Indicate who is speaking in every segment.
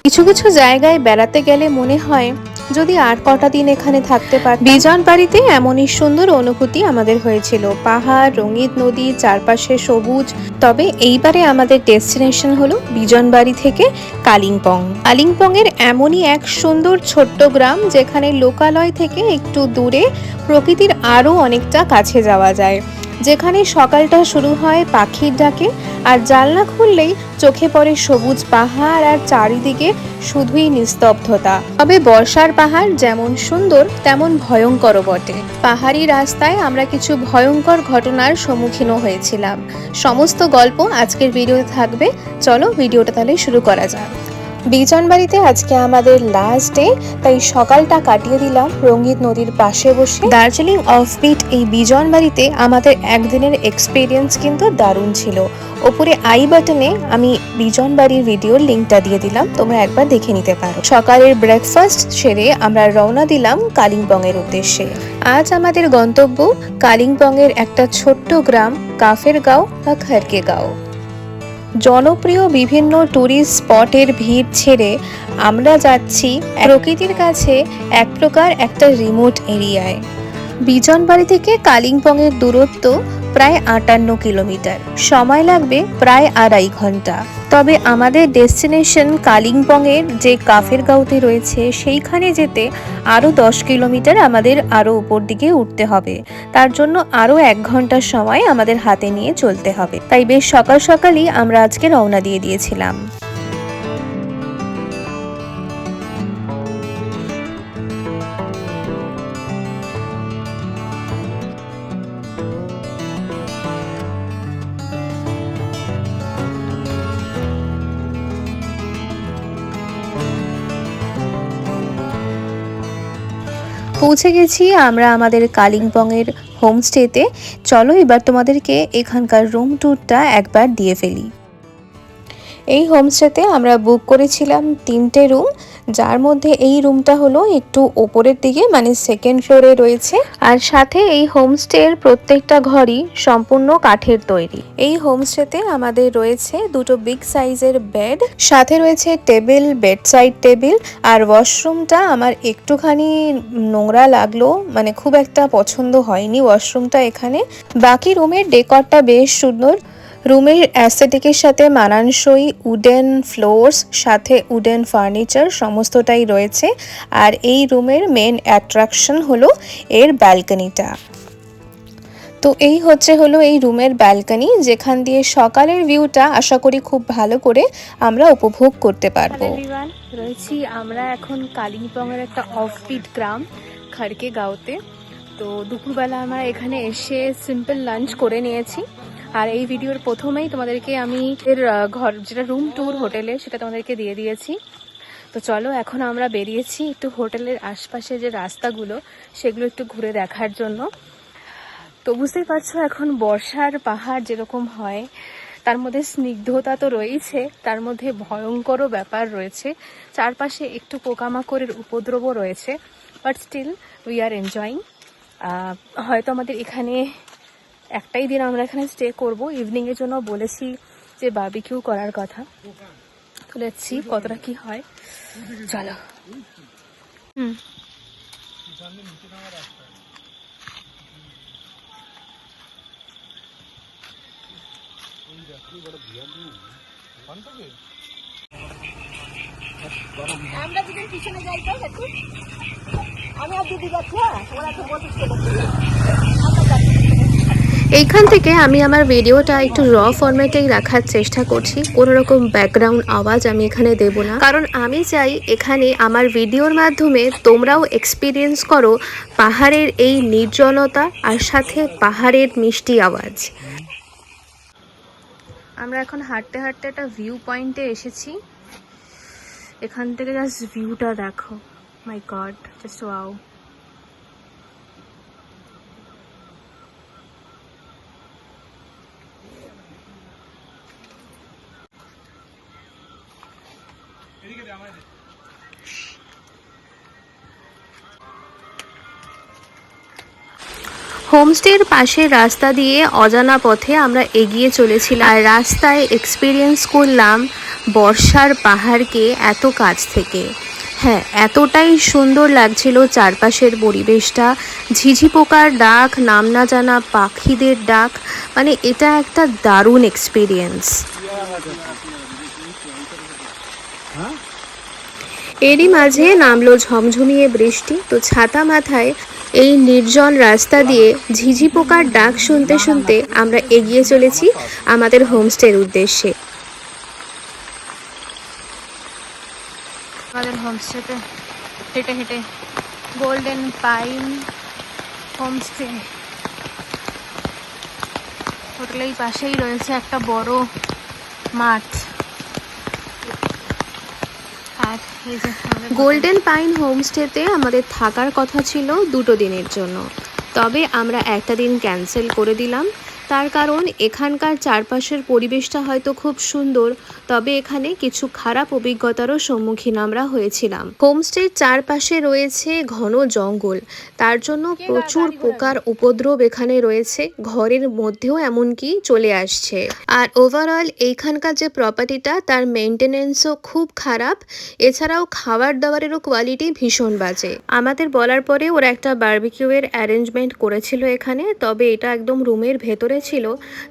Speaker 1: কিছু কিছু জায়গায় বেড়াতে গেলে মনে হয় যদি আর কটা দিন এখানে থাকতে পারতাম। বিজনবাড়িতে এমনই সুন্দর অনুভূতি আমাদের হয়েছিল, পাহাড়, রঙিন নদী, চারপাশে সবুজ। তবে এইবারে আমাদের ডেস্টিনেশন হলো বিজনবাড়ি থেকে কালিম্পং। কালিম্পং এর এমনই এক সুন্দর ছোট্ট গ্রাম যেখানে লোকালয় থেকে একটু দূরে প্রকৃতির আরও অনেকটা কাছে যাওয়া যায়, যেখানে সকালটা শুরু হয় পাখির ডাকে আর জানলা খুললেই চোখে পড়ে সবুজ পাহাড় আর চারিদিকে শুধুই নিস্তব্ধতা। তবে বর্ষার পাহাড় যেমন সুন্দর তেমন ভয়ঙ্করও বটে। পাহাড়ি রাস্তায় আমরা কিছু ভয়ঙ্কর ঘটনার সম্মুখীনও হয়েছিলাম। সমস্ত গল্প আজকের ভিডিওতে থাকবে। চলো ভিডিওটা তাহলে শুরু করা যাক। বিজনবাড়িতে আজকে আমাদের লাস্ট ডে, তাই সকালটা কাটিয়ে দিলাম রঙ্গিত নদীর পাশে বসে। দার্জিলিং অফবিট এই বিজনবাড়িতে আমাদের একদিনের এক্সপিরিয়েন্স কিন্তু দারুণ ছিল। ওপরে আই বাটনে আমি বিজনবাড়ির ভিডিওর লিঙ্কটা দিয়ে দিলাম, তোমরা একবার দেখে নিতে পারো। সকালের ব্রেকফাস্ট সেরে আমরা রওনা দিলাম কালিম্পং এর উদ্দেশ্যে। আজ আমাদের গন্তব্য কালিম্পং এর একটা ছোট্ট গ্রাম কাফেরগাঁও বা খারকেগাঁও। জনপ্রিয় বিভিন্ন ট্যুরিস্ট স্পটের ভিড় ছেড়ে আমরা যাচ্ছি প্রকৃতির কাছে, এক প্রকার একটা রিমোট এরিয়ায়। বিজনবাড়ি থেকে কালিম্পং এর দূরত্ব প্রায় 58 কিলোমিটার, সময় লাগবে প্রায় 2.5 ঘন্টা। তবে আমাদের ডেস্টিনেশন কালিম্পং এর যে কাফেরগাঁওতে রয়েছে সেইখানে যেতে আরও 10 কিলোমিটার আমাদের আরও উপর দিকে উঠতে হবে। তার জন্য আরও 1 ঘন্টার সময় আমাদের হাতে নিয়ে চলতে হবে। তাই বেশ সকাল সকালই আমরা আজকে রওনা দিয়ে দিয়েছিলাম। পৌঁছে গেছি আমরা আমাদের কালিম্পং এর হোমস্টেতে। চলো এবার তোমাদেরকে এখানকার রুম ট্যুরটা একবার দিয়ে ফেলি। এই হোমস্টেতে আমরা বুক করেছিলাম 3টে রুম, যার মধ্যে এই রুমটা হলো একটু ওপরের দিকে, মানে সেকেন্ড ফ্লোরে রয়েছে। আর সাথে এই হোমস্টের প্রত্যেকটা ঘরই সম্পূর্ণ কাঠের তৈরি। এই হোমস্টেতে আমাদের রয়েছে 2টো বিগ সাইজের বেড, সাথে রয়েছে টেবিল, বেডসাইড টেবিল। আর ওয়াশরুমটা আমার একটুখানি নোংরা লাগলো, মানে খুব একটা পছন্দ হয়নি ওয়াশরুমটা এখানে। বাকি রুমের ডেকরটা বেশ সুন্দর। রুমের অ্যাস্থেটিকের সাথে মানানসই উডেন ফ্লোরস, সাথে উডেন ফার্নিচার সমস্তটাই রয়েছে। আর এই রুমের মেন অ্যাট্রাকশন হলো এর ব্যালকনিটা। তো এই হলো এই রুমের ব্যালকনি, যেখান দিয়ে সকালের ভিউটা আশা করি খুব ভালো করে আমরা উপভোগ করতে পারবো। রয়েছি আমরা এখন কালিম্পংয়ের একটা অফবিট গ্রাম খারকেগাঁওতে। তো দুপুরবেলা আমরা এখানে এসে সিম্পল লাঞ্চ করে নিয়েছি। আর এই ভিডিওর প্রথমেই তোমাদেরকে আমি এর ঘর, যেটা রুম ট্যুর হোটেলে, সেটা তোমাদেরকে দিয়ে দিয়েছি। তো চলো এখন আমরা বেরিয়েছি একটু হোটেলের আশপাশে যে রাস্তাগুলো সেগুলো একটু ঘুরে দেখার জন্য। তো বুঝতেই পারছো এখন বর্ষার পাহাড় যেরকম হয়, তার মধ্যে স্নিগ্ধতা তো রয়েছে, তার মধ্যে ভয়ঙ্করও ব্যাপার রয়েছে। চারপাশে একটু পোকামাকড়ের উপদ্রবও রয়েছে, but still we are enjoying. হয়তো আমাদের এখানে একটাই দিন আমরা এখানে স্টে করব, ইভিনিং এর জন্য বলেছি যে বারবিকিউ করার কথা। তো লেটস সি কতটা কি হয়। চলো। আমরা যদি পিছনে যাই তো আমি আর দিদি যাচ্ছি। ওরা তো বলছে এইখান থেকে আমি আমার ভিডিওটা একটু র ফরম্যাটেই রাখার চেষ্টা করছি। কোনো রকম ব্যাকগ্রাউন্ড আওয়াজ আমি এখানে দেব না, কারণ আমি চাই এখানে আমার ভিডিওর মাধ্যমে তোমরাও এক্সপিরিয়েন্স করো পাহাড়ের এই নির্জনতা আর সাথে পাহাড়ের মিষ্টি আওয়াজ। আমরা এখন হাঁটতে হাঁটতে একটা ভিউ পয়েন্টে এসেছি। এখান থেকে জাস্ট ভিউটা দেখো, মাই গড, জাস্ট ওয়াও। হোমস্টের পাশের রাস্তা দিয়ে অজানা পথে আমরা এগিয়ে চলেছিলাম, আর রাস্তায় এক্সপিরিয়েন্স করলাম বর্ষার পাহাড়কে এত কাছ থেকে। হ্যাঁ, এতটাই সুন্দর লাগছিল চারপাশের পরিবেশটা, ঝিঝি পোকার ডাক, নাম না জানা পাখিদের ডাক, মানে এটা একটা দারুণ এক্সপিরিয়েন্স। এরই মাঝে নামলো ঝমঝমিয়ে বৃষ্টি, তো ছাতা মাথায় এই নির্জন রাস্তা দিয়ে ঝিঝি পোকার ডাক শুনতে শুনতে আমরা এগিয়ে চলেছি আমাদের হোমস্টের উদ্দেশ্যে। আমাদের হোমস্টেতে হেঁটে হেঁটে গোল্ডেন পাইন হোমস্টে, হোটেলের পাশেই রয়েছে একটা বড় মাঠ। গোল্ডেন পাইন হোমস্টেতে আমাদের থাকার কথা ছিল 2 দিনের জন্য, তবে আমরা একটা দিন ক্যান্সেল করে দিলাম। তার কারণ এখানকার চারপাশের পরিবেশটা হয়তো খুব সুন্দর, তবে এখানে কিছু খারাপ অভিজ্ঞতারও সম্মুখীন আমরা হয়েছিলাম। হোমস্টের চারপাশে রয়েছে ঘন জঙ্গল, তার জন্য প্রচুর পোকার উপদ্রব এখানে রয়েছে, ঘরের মধ্যেও এমনকি চলে আসছে। আর ওভারঅল এইখানকার যে প্রপার্টিটা তার মেনটেনেন্সও খুব খারাপ, এছাড়াও খাবার দাবারেরও কোয়ালিটি ভীষণ বাজে। আমাদের বলার পরে ওরা একটা বারবিকিউয়ের অ্যারেঞ্জমেন্ট করেছিল এখানে, তবে এটা একদম রুমের ভেতরে ছিল,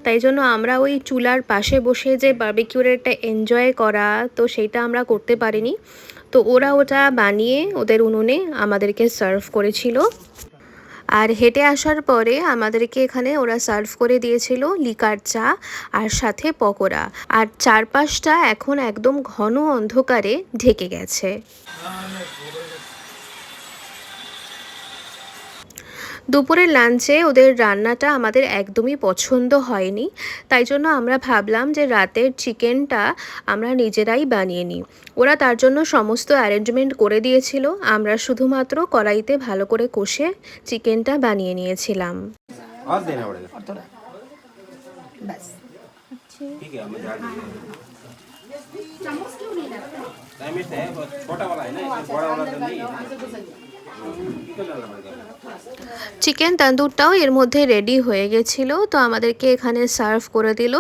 Speaker 1: তাই জন্য আমরা ওই চুলার পাশে বসে যে বারবিকিউর একটা এনজয় করা, তো সেইটা আমরা করতে পারিনি। তো ওরা ওটা বানিয়ে ওদের উনুনে আমাদেরকে সার্ভ করেছিল। আর হেঁটে আসার পরে আমাদেরকে এখানে ওরা সার্ভ করে দিয়েছিল লিকার চা আর সাথে পকোড়া, আর চারপাশটা এখন একদম ঘন অন্ধকারে ঢেকে গেছে। দুপুরের লাঞ্চে ওদের রান্নাটা আমাদের একদমই পছন্দ হয়নি, তাই জন্য আমরা ভাবলাম যে রাতের চিকেনটা আমরা নিজেরাই বানিয়ে নিই। ওরা তার জন্য সমস্ত অ্যারেঞ্জমেন্ট করে দিয়েছিল, আমরা শুধুমাত্র কড়াইতে ভালো করে কষে চিকেনটা বানিয়ে নিয়েছিলাম। চিকেন তন্দুরটাও এর মধ্যে রেডি হয়ে গেছিলো, তো আমাদেরকে এখানে সার্ভ করে দিল।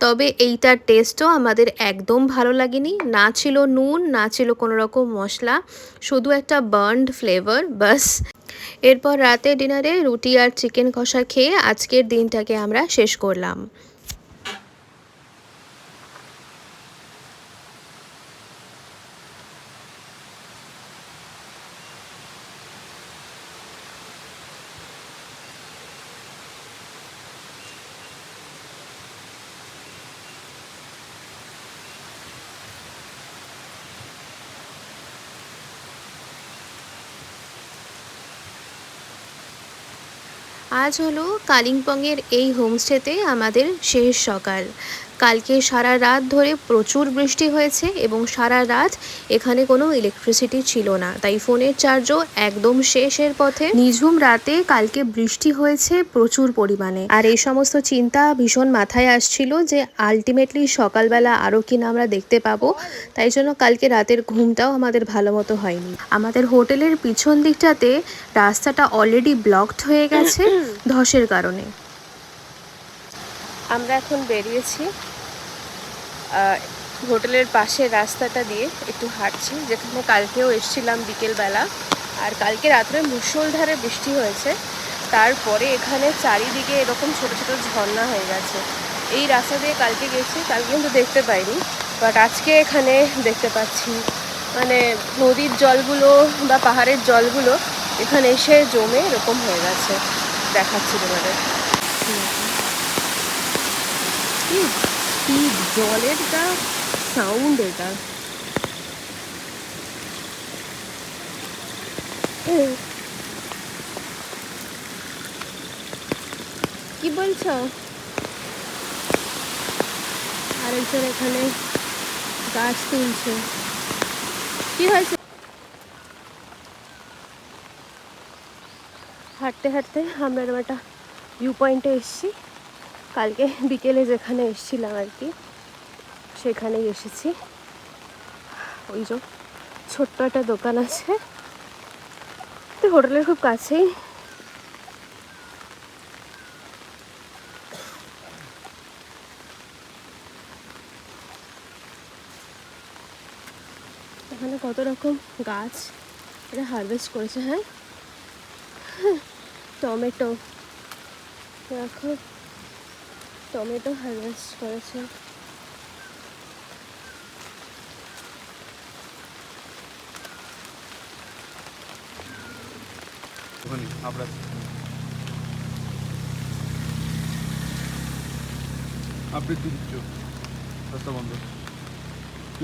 Speaker 1: তবে এইটার টেস্টও আমাদের একদম ভালো লাগেনি, না ছিল নুন, না ছিল কোনো রকম মশলা, শুধু একটা বার্নড ফ্লেভার বাস। এরপর রাতে ডিনারে রুটি আর চিকেন কষা খেয়ে আজকের দিনটাকে আমরা শেষ করলাম। আজ হলো কালিম্পংয়ের এই হোমস্টেতে আমাদের শেষ সকাল। কালকে সারা রাত ধরে প্রচুর বৃষ্টি হয়েছে এবং সারা রাত এখানে কোনো ইলেকট্রিসিটি ছিল না, তাই ফোনের চার্জও একদম শেষের পথে। নিঝুম রাতে কালকে বৃষ্টি হয়েছে প্রচুর পরিমাণে, আর এই সমস্ত চিন্তা ভীষণ মাথায় আসছিল যে আলটিমেটলি সকালবেলা আরও কিনা আমরা দেখতে পাবো, তাই জন্য কালকে রাতের ঘুমটাও আমাদের ভালো মতো হয়নি। আমাদের হোটেলের পিছন দিকটাতে রাস্তাটা অলরেডি ব্লকড হয়ে গেছে ধসের কারণে। আমরা এখন বেরিয়েছি হোটেলের পাশের রাস্তাটা দিয়ে একটু হাঁটছি, যেখানে কালকেও এসেছিলাম বিকেলবেলা, আর কালকে রাত্রে মুষলধারে বৃষ্টি হয়েছে। তারপরে এখানে চারিদিকে এরকম ছোট ছোট ঝর্ণা হয়ে গেছে। এই রাস্তা দিয়ে কালকে গেছি, কালকে কিন্তু দেখতে পাইনি, বাট আজকে এখানে দেখতে পাচ্ছি। মানে নদীর জলগুলো বা পাহাড়ের জলগুলো এখানে এসে জমে এরকম হয়ে গেছে, দেখাচ্ছি তোমাদের। কি জলের যা সাউন্ড, এটা কি বলছো? আরেকজন এখানে গাছ তুলছে, কি হয়েছে? হাঁটতে হাঁটতে আমরা এরকম একটা ভিউ পয়েন্টে এসেছি। কালকে বিকেলে যেখানে এসেছিলাম আর কি, সেখানেই এসেছি। ওই যে ছোট্ট একটা দোকান আছে, তো হোটেলের খুব কাছেই।
Speaker 2: এখানে কত রকম গাছ এটা হারভেস্ট করেছে। হ্যাঁ, টমেটো, দেখো টমেটো হারভেস্ট করেছে।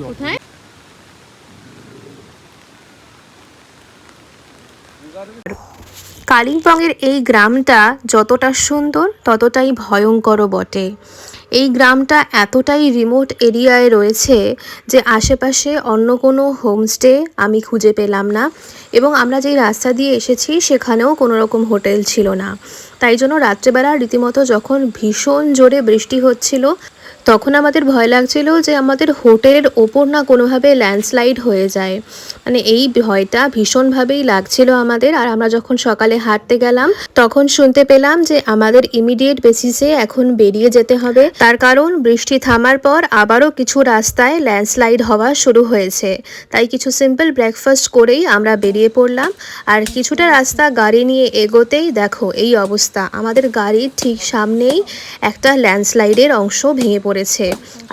Speaker 2: কোথায়?
Speaker 1: কালিম্পংয়ের এই গ্রামটা যতটা সুন্দর ততটাই ভয়ঙ্করও বটে। এই গ্রামটা এতটাই রিমোট এরিয়ায় রয়েছে যে আশেপাশে অন্য কোনো হোমস্টে আমি খুঁজে পেলাম না, এবং আমরা যেই রাস্তা দিয়ে এসেছি সেখানেও কোনো রকম হোটেল ছিল না। তাই জন্য রাত্রেবেলা রীতিমতো যখন ভীষণ জোরে বৃষ্টি হচ্ছিল তখন আমাদের ভয় লাগছিল যে আমাদের হোটেলের ওপর না কোনোভাবে ল্যান্ডস্লাইড হয়ে যায়। মানে এই ভয়টা ভীষণভাবেই লাগছিল আমাদের। আর আমরা যখন সকালে হাঁটতে গেলাম তখন শুনতে পেলাম যে আমাদের ইমিডিয়েট বেসিসে এখন বেরিয়ে যেতে হবে, তার কারণ বৃষ্টি থামার পর আবারও কিছু রাস্তায় ল্যান্ডস্লাইড হওয়া শুরু হয়েছে। তাই কিছু সিম্পল ব্রেকফাস্ট করেই আমরা বেরিয়ে পড়লাম। আর কিছুটা রাস্তা গাড়ি নিয়ে এগোতেই দেখো এই অবস্থা, আমাদের গাড়ির ঠিক সামনেই একটা ল্যান্ডস্লাইডের অংশ ভেঙে পড়েছে।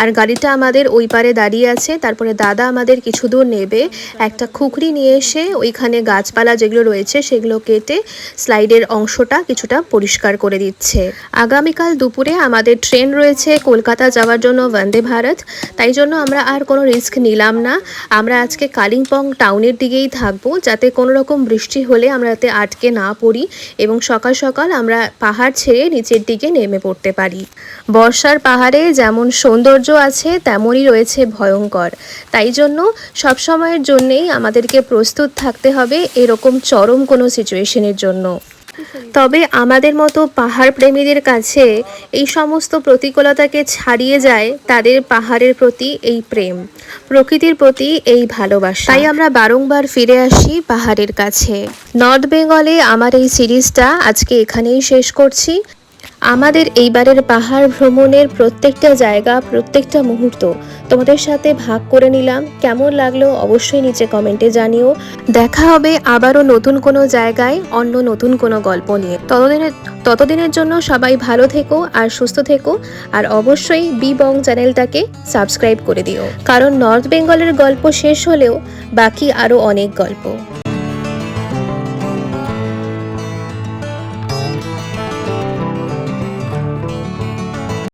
Speaker 1: আর গাড়িটা আমাদের ওই পারে দাঁড়িয়ে আছে। তারপরে দাদা আমাদের কিছু দূর নেবে একটা খুকরি নিয়ে এসে ওইখানে গাছপালা যেগুলো রয়েছে সেগুলো কেটে স্লাইডের অংশটা কিছুটা পরিষ্কার করে দিচ্ছে। আগামীকাল দুপুরে আমাদের ট্রেন রয়েছে কলকাতা যাওয়ার জন্য, বন্দে ভারত। তাই জন্য আমরা আর কোনো রিস্ক নিলাম না। আমরা আজকে কালিম্পং টাউনের দিকেই থাকবো, যাতে কোনো রকম বৃষ্টি হলে আমরা যাতে আটকে না পড়ি এবং সকাল সকাল আমরা পাহাড় ছেড়ে নিচের দিকে নেমে পড়তে পারি। বর্ষার পাহাড়ে যেমন সৌন্দর্য আছে তেমনই রয়েছে ভয়ঙ্কর। তাই জন্য সবসময়ের জন্যেই আমাদেরকে প্রস্তুত থাকতে হবে এরকম চরম কোনো সিচুয়েশনের জন্য। তবে আমাদের মতো পাহাড় প্রেমীদের কাছে এই সমস্ত প্রতিকূলতাকে ছাড়িয়ে যায় তাদের পাহাড়ের প্রতি এই প্রেম, প্রকৃতির প্রতি এই ভালোবাসা। তাই আমরা বারংবার ফিরে আসি পাহাড়ের কাছে। নর্থ বেঙ্গলে আমার এই সিরিজটা আজকে এখানেই শেষ করছি। আমাদের এইবারের পাহাড় ভ্রমণের প্রত্যেকটা জায়গা, প্রত্যেকটা মুহূর্ত তোমাদের সাথে ভাগ করে নিলাম। কেমন লাগলো অবশ্যই নিচে কমেন্টে জানিও। দেখা হবে আবারও নতুন কোনো জায়গায় অন্য নতুন কোনো গল্প নিয়ে। ততদিনের জন্য সবাই ভালো থেকো আর সুস্থ থেকো। আর অবশ্যই বি বং চ্যানেলটাকে সাবস্ক্রাইব করে দিও, কারণ নর্থ বেঙ্গলের গল্প শেষ হলেও বাকি আরও অনেক গল্প।